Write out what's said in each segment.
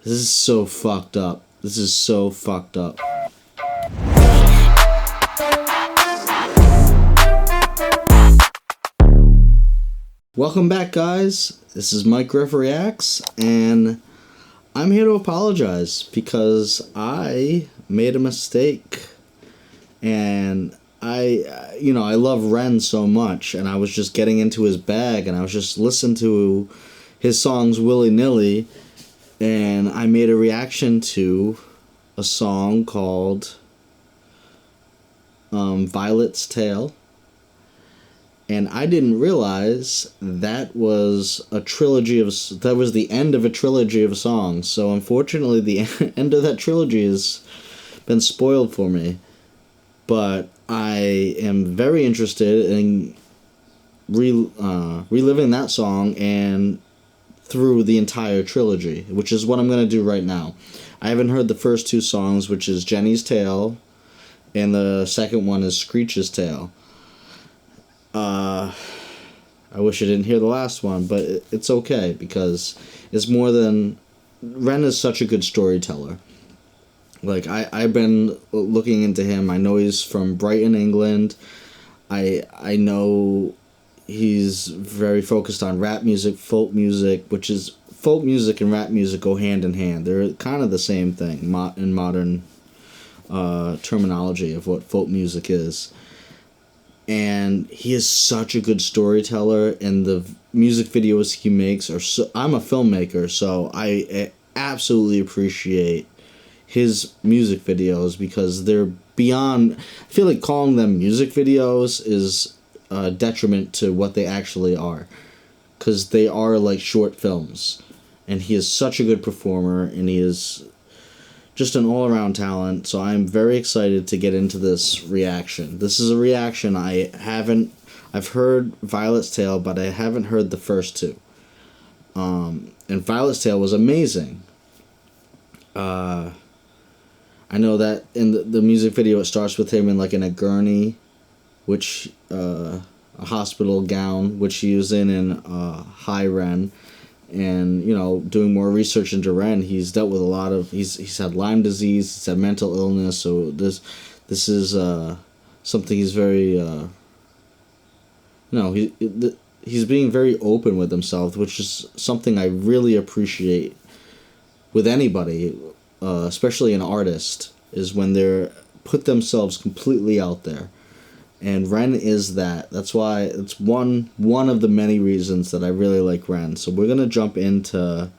This is so fucked up. This is so fucked up. Welcome back, guys. This is Mike Griff Reacts, and I'm here to apologize because I made a mistake. And I love REN so much, and I was just getting into his bag, and I was just listening to his songs willy-nilly, and I made a reaction to a song called Violet's Tale. And I didn't realize that was that was the end of a trilogy of songs. So unfortunately, the end of that trilogy has been spoiled for me. But I am very interested in reliving that song and through the entire trilogy, which is what I'm going to do right now. I haven't heard the first two songs, which is Jenny's Tale, and the second one is Screech's Tale. I wish I didn't hear the last one, but it's okay, because it's more than... REN is such a good storyteller. Like, I've been looking into him. I know he's from Brighton, England. I know he's very focused on rap music, folk music, which is... Folk music and rap music go hand in hand. They're kind of the same thing in modern terminology of what folk music is. And he is such a good storyteller, and the music videos he makes are so... I'm a filmmaker, so I absolutely appreciate his music videos because they're beyond... I feel like calling them music videos is a detriment to what they actually are, because they are like short films, and he is such a good performer, and he is just an all-around talent. So I'm very excited to get into this reaction. This is a reaction I've heard Violet's Tale, but I haven't heard the first two. And Violet's Tale was amazing. I know that in the music video, it starts with him in a gurney, which a hospital gown, which he was in High REN. And, doing more research into REN, he's dealt with a lot of... He's had Lyme disease, he's had mental illness, so this is something he's very... he's being very open with himself, which is something I really appreciate with anybody, especially an artist, is when they're put themselves completely out there. And REN is that. That's why it's one of the many reasons that I really like REN. So we're going to jump into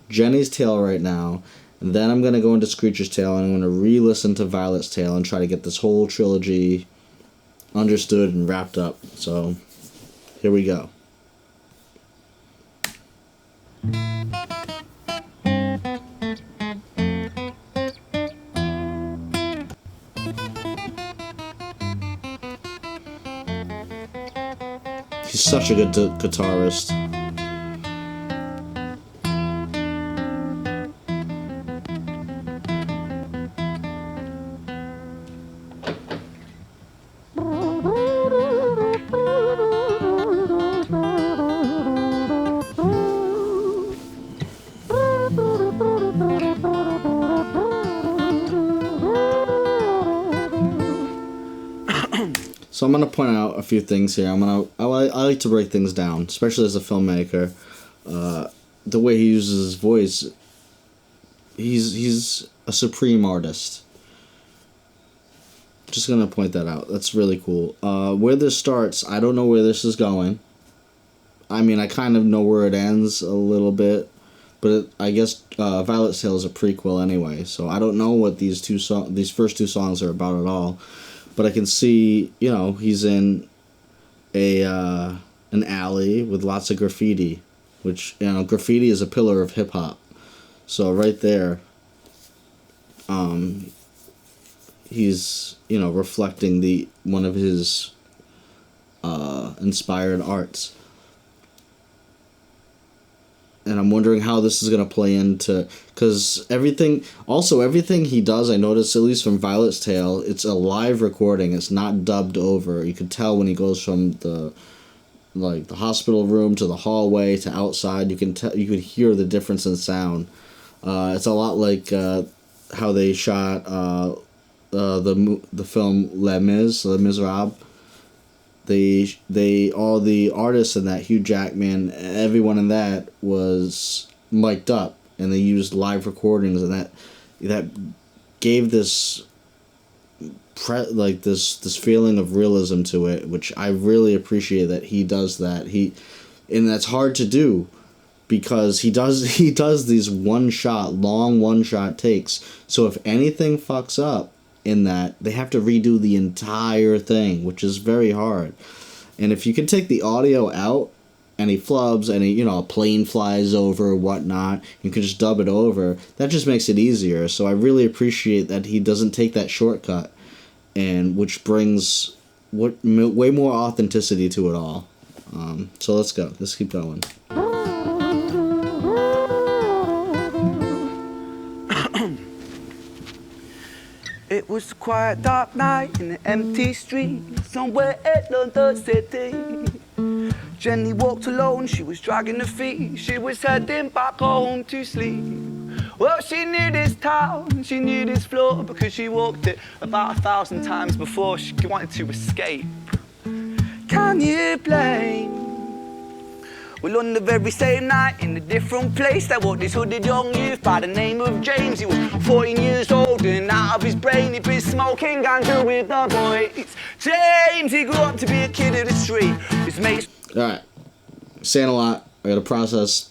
Jenny's Tale right now, and then I'm going to go into Screech's Tale, and I'm going to re-listen to Violet's Tale and try to get this whole trilogy understood and wrapped up. So here we go. He's such a good guitarist. So I'm gonna point out a few things here. I like to break things down, especially as a filmmaker. The way he uses his voice, he's a supreme artist. Just gonna point that out. That's really cool. Where this starts, I don't know where this is going. I mean, I kind of know where it ends a little bit, but I guess Violet's Tale is a prequel anyway, so I don't know what these first two songs are about at all. But I can see, he's in an alley with lots of graffiti, which, graffiti is a pillar of hip-hop. So right there, he's, reflecting one of his inspired arts. And I'm wondering how this is going to play into... Because everything he does, I noticed, at least from Violet's Tale, it's a live recording. It's not dubbed over. You could tell when he goes from the hospital room to the hallway to outside. You could hear the difference in sound. It's a lot like how they shot the film Les Miserables. They all the artists in that, Hugh Jackman, everyone in that was mic'd up, and they used live recordings, and that gave this this feeling of realism to it, which I really appreciate that he does that. And that's hard to do because he does these long one shot takes. So if anything fucks up in that, they have to redo the entire thing, which is very hard. And if you can take the audio out, any flubs, a plane flies over or whatnot, you can just dub it over. That just makes it easier. So I really appreciate that he doesn't take that shortcut, and which brings way more authenticity to it all. So let's go. Let's keep going. It was a quiet, dark night in an empty street somewhere in London City. Jenny walked alone, she was dragging her feet. She was heading back home to sleep. Well, she knew this town, she knew this floor, because she walked it about 1,000 times before. She wanted to escape. Can you blame? Well, on the very same night, in a different place, there walked this hooded young youth by the name of James. He was 14 years old and out of his brain. He'd been smoking ganja with the boys. James, he grew up to be a kid of the street. His mates... Alright, saying a lot. I gotta process.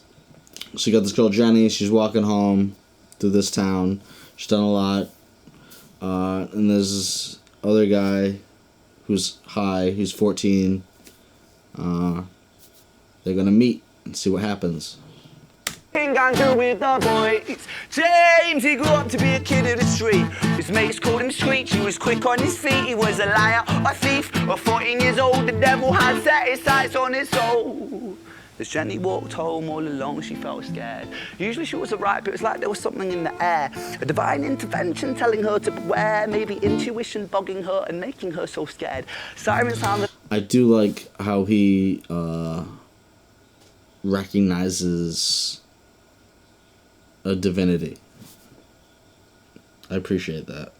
So you got this girl Jenny, she's walking home through this town. She's done a lot. And there's this other guy who's high, who's 14. They're gonna meet and see what happens. With the boys. James, he grew up to be a kid of the street. His mates called him Screech. He was quick on his feet. He was a liar, a thief. At 14 years old, the devil had set his sights on his soul. As Jenny walked home all alone, she felt scared. Usually she was alright, but it was like there was something in the air. A divine intervention telling her to beware. Maybe intuition bugging her and making her so scared. Siren sounded... I do like how he recognizes a divinity. I appreciate that.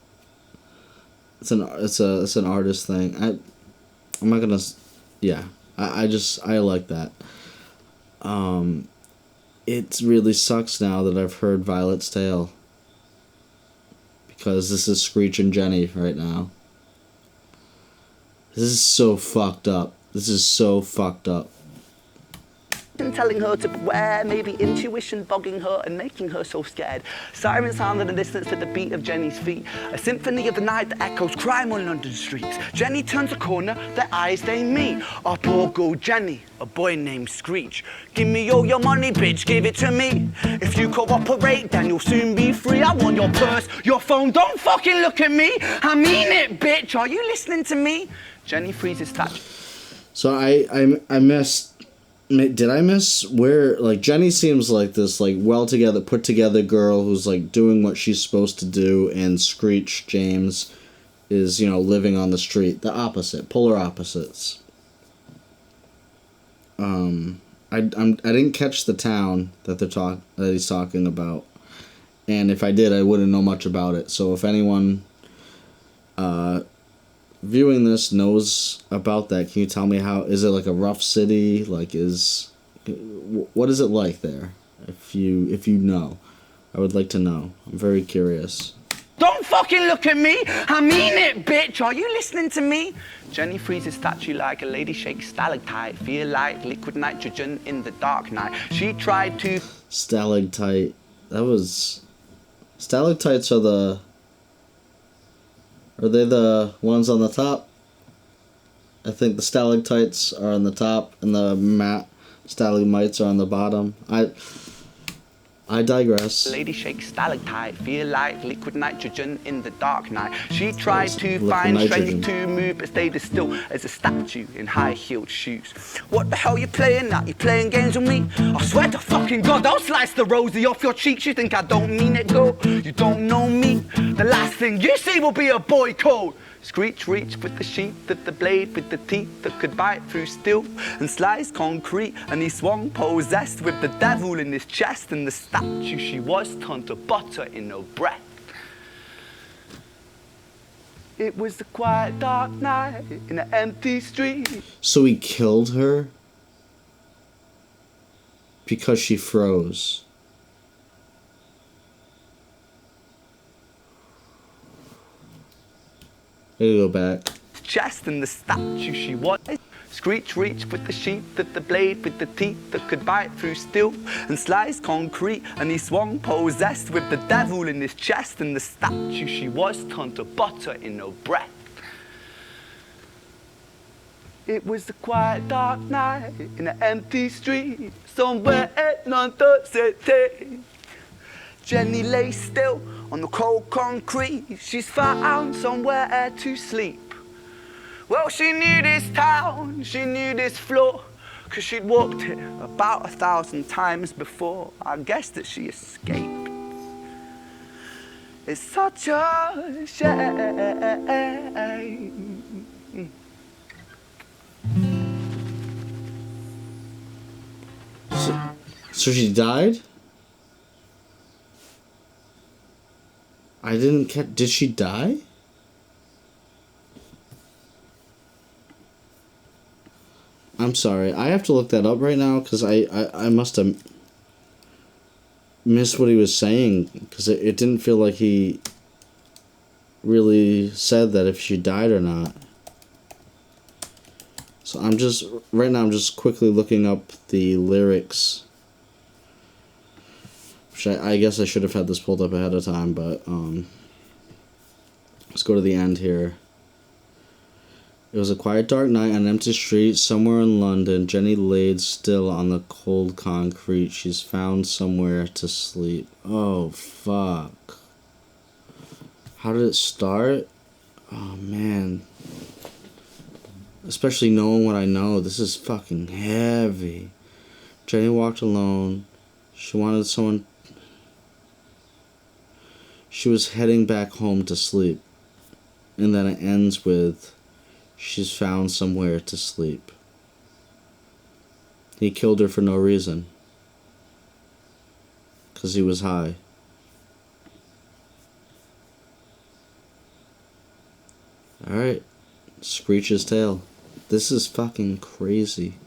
It's an artist thing. I'm not gonna... Yeah. I like that. It really sucks now that I've heard Violet's Tale, because this is Screech and Jenny right now. This is so fucked up. This is so fucked up. Telling her to beware, maybe intuition bugging her and making her so scared. Siren sound in the distance to the beat of Jenny's feet. A symphony of the night that echoes crime on London streets. Jenny turns a corner, their eyes they meet. Our poor girl Jenny, a boy named Screech. Give me all your money, bitch, give it to me. If you cooperate, then you'll soon be free. I want your purse, your phone, don't fucking look at me. I mean it, bitch, are you listening to me? Jenny freezes statue. So I missed... Did I miss where, like, Jenny seems like this, like, well-together, put-together girl who's, like, doing what she's supposed to do, and Screech, James, is, living on the street. The opposite. Polar opposites. I didn't catch the town that he's talking about, and if I did, I wouldn't know much about it. So if anyone, viewing this knows about that, can you tell me how is it, like a rough city, like what is it like there? If you know, I would like to know. I'm very curious. Don't fucking look at me! I mean it, bitch! Are you listening to me? Jenny freezes statue like a lady shakes stalactite. Feel like liquid nitrogen in the dark night. She tried to... Stalactite. Stalactites are they the ones on the top? I think the stalactites are on the top and the stalagmites are on the bottom. I digress. Lady shakes stalactite, feel like liquid nitrogen in the dark night. She tried to find strength to move, but stayed as still as a statue in high-heeled shoes. What the hell you playing at? You playing games with me? I swear to fucking God, I'll slice the rosy off your cheeks. You think I don't mean it, girl? You don't know me. The last thing you see will be a boy code Screech reached for the sheath of the blade with the teeth that could bite through steel and slice concrete, and he swung possessed with the devil in his chest, and the statue she was turned to butter in her breath. It was a quiet dark night in an empty street. So he killed her because she froze. I gotta go back. Chest and the statue she was. Screech reached for the sheath of the blade with the teeth that could bite through steel and slice concrete, and he swung possessed with the devil in his chest, and the statue she was turned to butter in her breath. It was a quiet dark night in an empty street somewhere in London City. Jenny lay still on the cold concrete. She's found somewhere to sleep. Well, she knew this town, she knew this floor, 'cause she'd walked it about 1,000 times before. I guess that she escaped. It's such a shame. So she died? I didn't catch. Did she die? I'm sorry. I have to look that up right now because I must have missed what he was saying, because it didn't feel like he really said that if she died or not. So right now I'm just quickly looking up the lyrics. Which I guess I should have had this pulled up ahead of time, but let's go to the end here. It was a quiet dark night on an empty street somewhere in London. Jenny laid still on the cold concrete. She's found somewhere to sleep. Oh, fuck. How did it start? Oh, man. Especially knowing what I know. This is fucking heavy. Jenny walked alone. She wanted someone... She was heading back home to sleep. And then it ends with... She's found somewhere to sleep. He killed her for no reason. 'Cause he was high. Alright. Screech's tale. This is fucking crazy.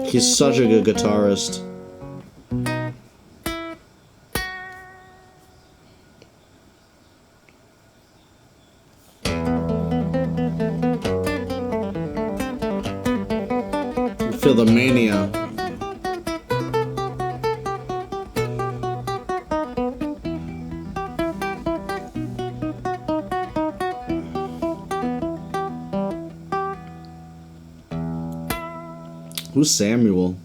He's such a good guitarist. You feel the mania. Who's Samuel?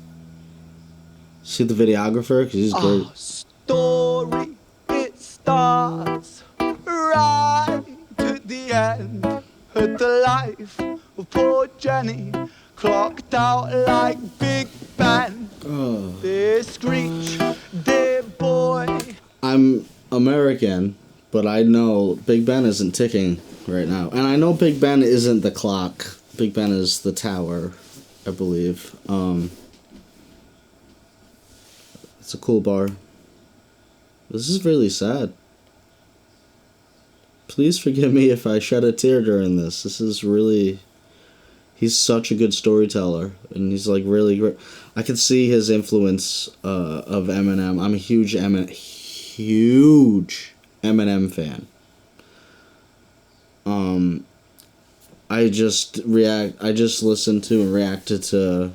See the videographer? 'Cause he's great. Story, it starts right at the end of the life of poor Jenny, clocked out like Big Ben. Dear Screech, dear boy. I'm American, but I know Big Ben isn't ticking right now. And I know Big Ben isn't the clock. Big Ben is the tower, I believe. It's a cool bar. This is really sad. Please forgive me if I shed a tear during this. This is really... He's such a good storyteller. And he's like really great. I can see his influence of Eminem. I'm a huge Eminem fan. I just listened to and reacted to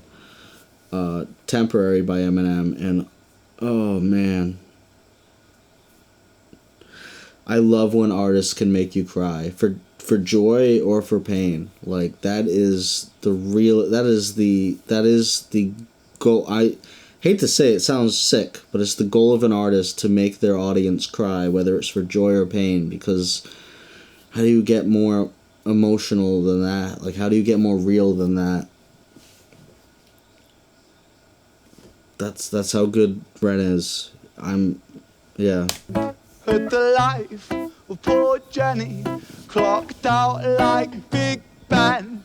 Temporary by Eminem, and oh man, I love when artists can make you cry for joy or for pain. Like that is the goal. hate to say it sounds sick, but it's the goal of an artist to make their audience cry, whether it's for joy or pain, because how do you get more emotional than that? Like, how do you get more real than that? That's how good REN is. Yeah. Heard the life of poor Jenny, clocked out like Big Ben.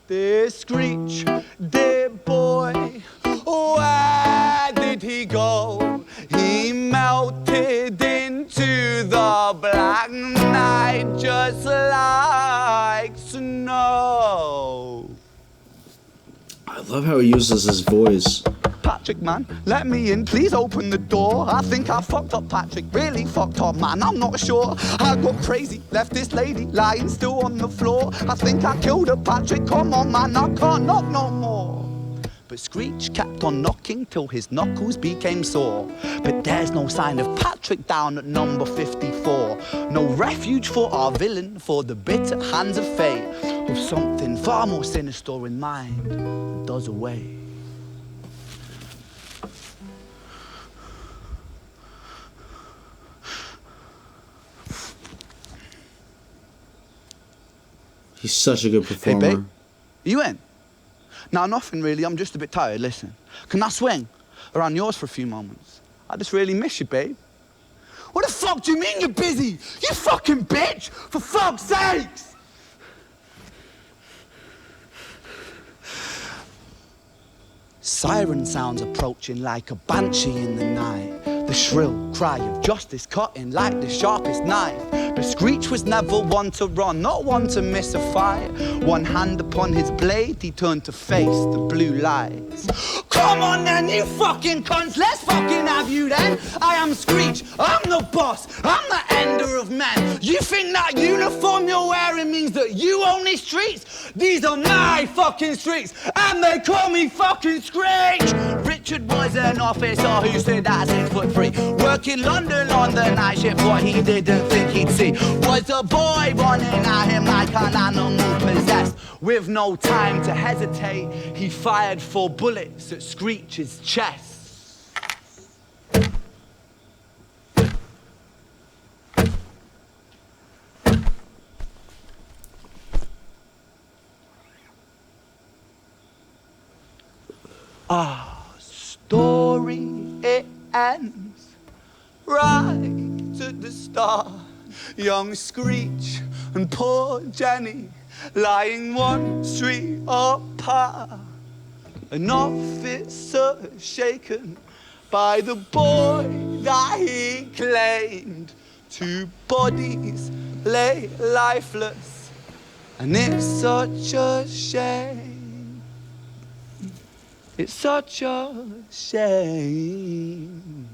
Dear Screech, dear boy, where did he go? He melted into the black night just like snow. I love how he uses his voice. Patrick, man, let me in, please open the door. I think I fucked up, Patrick, really fucked up, man, I'm not sure. I got crazy, left this lady lying still on the floor. I think I killed her, Patrick, come on, man, I can't knock no more. But Screech kept on knocking till his knuckles became sore. But there's no sign of Patrick down at number 54. No refuge for our villain, for the bitter hands of fate, with something far more sinister in mind that does away. He's such a good performer. Hey, babe, you in? No, nothing really. I'm just a bit tired. Listen, can I swing around yours for a few moments? I just really miss you, babe. What the fuck do you mean you're busy? You fucking bitch! For fuck's sakes! Siren sounds approaching like a banshee in the night. The shrill cry of justice cutting like the sharpest knife. But Screech was never one to run, not one to miss a fight. One hand upon his blade, he turned to face the blue lights. Come on then, you fucking cunts, let's fucking have you then. I am Screech, I'm the boss, I'm the ender of men. You think that uniform you're wearing means that you own these streets? These are my fucking streets, and they call me fucking Screech. Richard was an officer who stood at 6'3", working London on the night shift. What he didn't think he'd see was a boy running at him like an animal possessed. With no time to hesitate, he fired 4 bullets at Screech's chest. Our story, it ends right at the start. Young Screech and poor Jenny lying 1 street apart. An officer shaken by the boy that he claimed. 2 bodies lay lifeless, and it's such a shame. It's such a shame.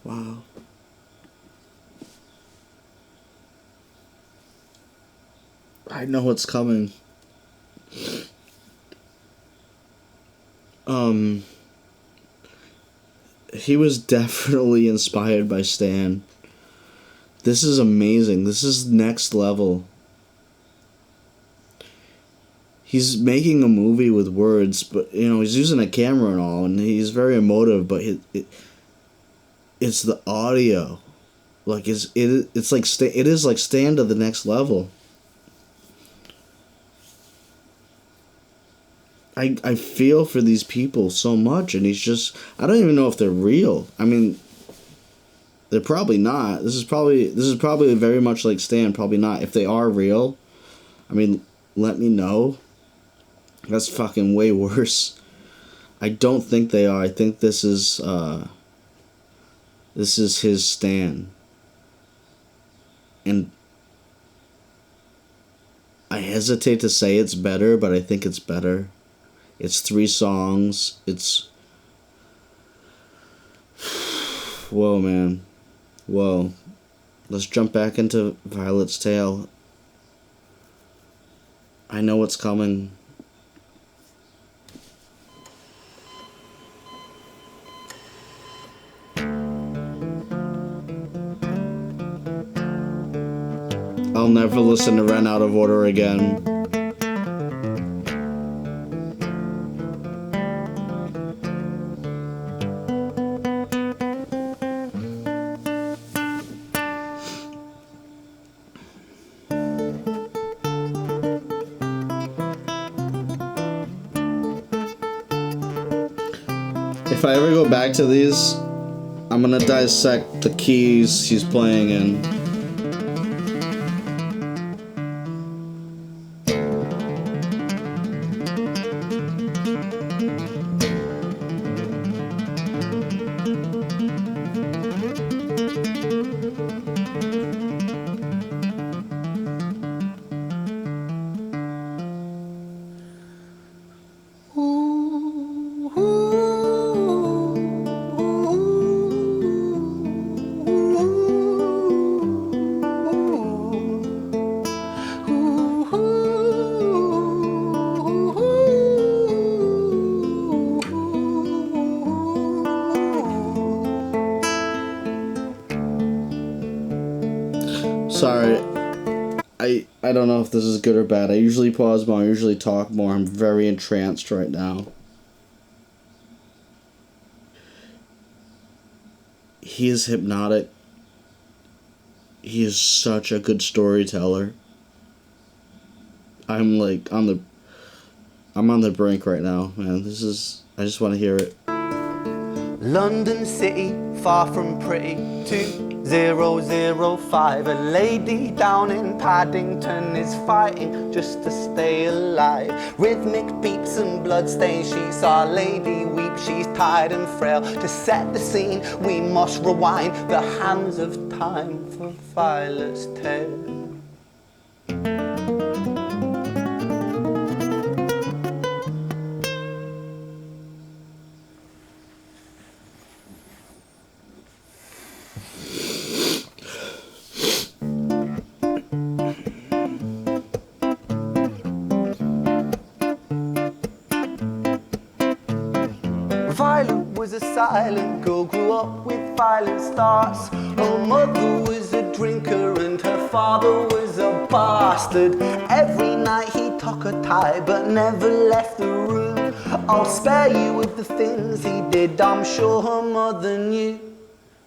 Wow. I know what's coming. He was definitely inspired by Stan. This is amazing. This is next level. He's making a movie with words, but he's using a camera and all, and he's very emotive. But it's the audio, like it is like Stan to the next level. I feel for these people so much, and he's just, I don't even know if they're real. I mean, they're probably not. This is probably very much like Stan, probably not. If they are real, I mean, let me know. That's fucking way worse. I don't think they are. I think this is his Stan. And I hesitate to say it's better, but I think it's better. It's 3 songs. It's... Whoa, man. Whoa. Let's jump back into Violet's Tale. I know what's coming. I'll never listen to REN out of order again. If I ever go back to these, I'm gonna dissect the keys he's playing in. Sorry, I don't know if this is good or bad. I usually pause more, I usually talk more. I'm very entranced right now. He is hypnotic. He is such a good storyteller. I'm like on the brink right now, man. I just want to hear it. London City, far from pretty, 2005. A lady down in Paddington is fighting just to stay alive. Rhythmic beats and bloodstained sheets. Our lady weeps, she's tired and frail. To set the scene, we must rewind the hands of time for Violet's tale. Violet was a silent girl, grew up with violent starts. Her mother was a drinker and her father was a bastard. Every night he took a tie but never left the room. I'll spare you of the things he did, I'm sure her mother knew.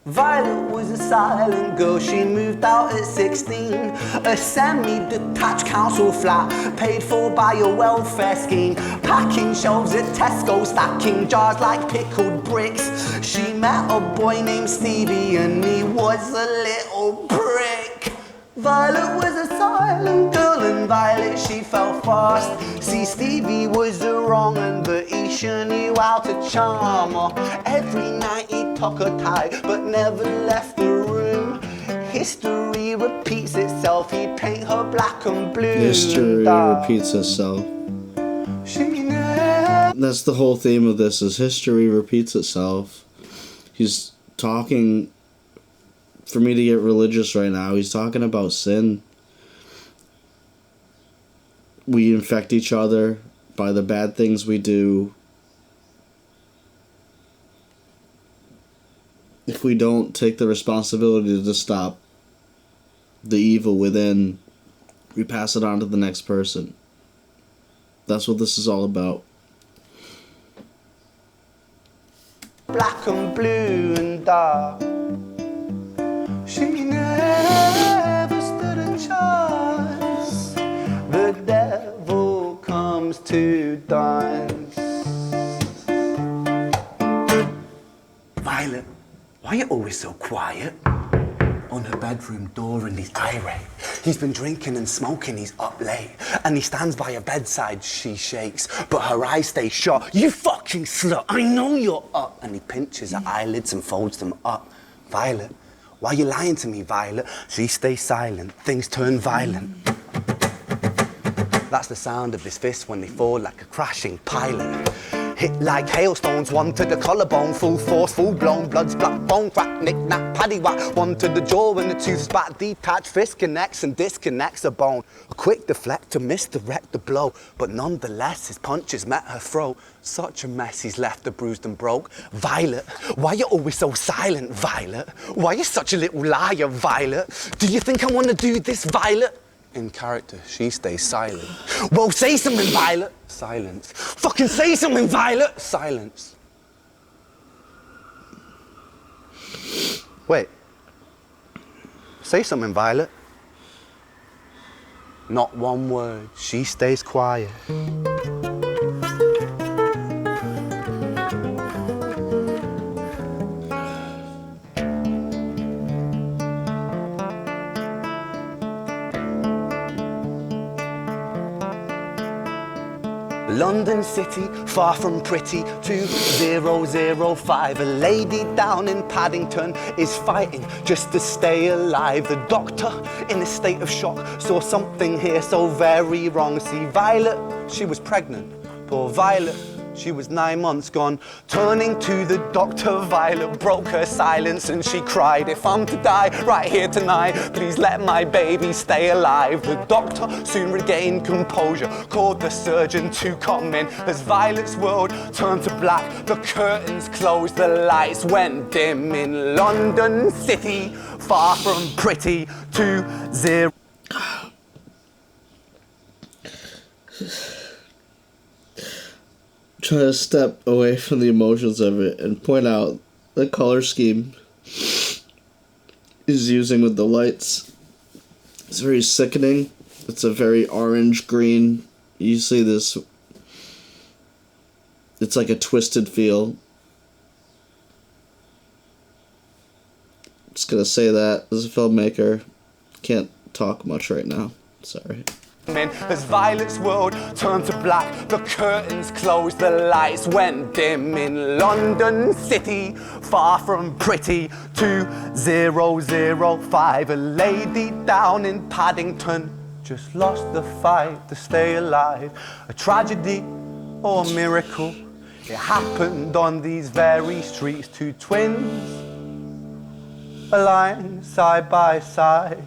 Violet was a silent girl, she moved out at 16. A semi-detached council flat, paid for by a welfare scheme. Packing shelves at Tesco, stacking jars like pickled bricks. She met a boy named Stevie and he was a little prick. Violet was a silent girl and Violet she fell fast. See, Stevie was a wrong un, but he sure knew how to charm her. Every night he took a tie but never left the room. History repeats itself, he'd paint her black and blue. History repeats itself. That's the whole theme of this, is history repeats itself. He's talking, for me to get religious right now, he's talking about sin. We infect each other by the bad things we do. If we don't take the responsibility to stop the evil within, we pass it on to the next person. That's what this is all about. Black and blue and dark. She never stood a chance. The devil comes to dance. Violet, why are you always so quiet? On her bedroom door and he's irate. He's been drinking and smoking, he's up late. And he stands by her bedside, she shakes, but her eyes stay shut. You fucking slut, I know you're up. And he pinches her eyelids and folds them up. Violet, why are you lying to me, Violet? She stays silent, things turn violent. That's the sound of his fists when they fall like a crashing pilot. Hit like hailstones, one to the collarbone, full force, full blown, blood splat, bone crack, knick knack, paddywhack, one to the jaw and the tooth spat, detached fist connects and disconnects a bone. A quick deflect to misdirect the blow, but nonetheless his punches met her throat. Such a mess he's left her bruised and broke. Violet, why you always so silent, Violet? Why you such a little liar, Violet? Do you think I want to do this, Violet? In character, she stays silent. Well, say something, Violet! Silence. Fucking say something, Violet! Silence. Wait. Say something, Violet. Not one word. She stays quiet. London City, far from pretty, 2005. A lady down in Paddington is fighting just to stay alive. The doctor, in a state of shock, saw something here so very wrong. See, Violet, she was pregnant. Poor Violet, she was 9 months gone. Turning to the doctor, Violet broke her silence and she cried, if I'm to die right here tonight, please let my baby stay alive. The doctor soon regained composure, called the surgeon to come in. As Violet's world turned to black, the curtains closed, the lights went dim. In London City, far from pretty, 20. Try to step away from the emotions of it and point out the color scheme is using with the lights. It's very sickening. It's a very orange-green. You see this. It's like a twisted feel. Just gonna say that as a filmmaker. Can't talk much right now. Sorry. As Violet's world turned to black, the curtains closed, the lights went dim. In London City, far from pretty, 2005. A lady down in Paddington just lost the fight to stay alive. A tragedy or a miracle, it happened on these very streets. Two twins aligned side by side.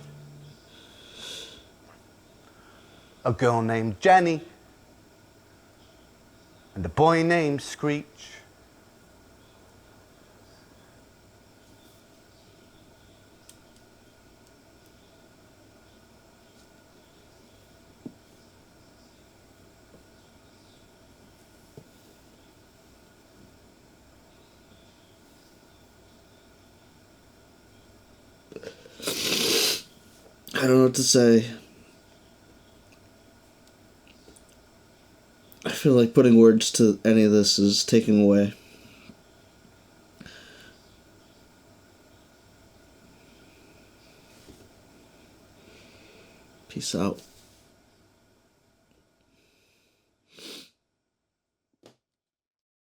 A girl named Jenny and a boy named Screech. I don't know what to say. I feel like putting words to any of this is taking away. Peace out.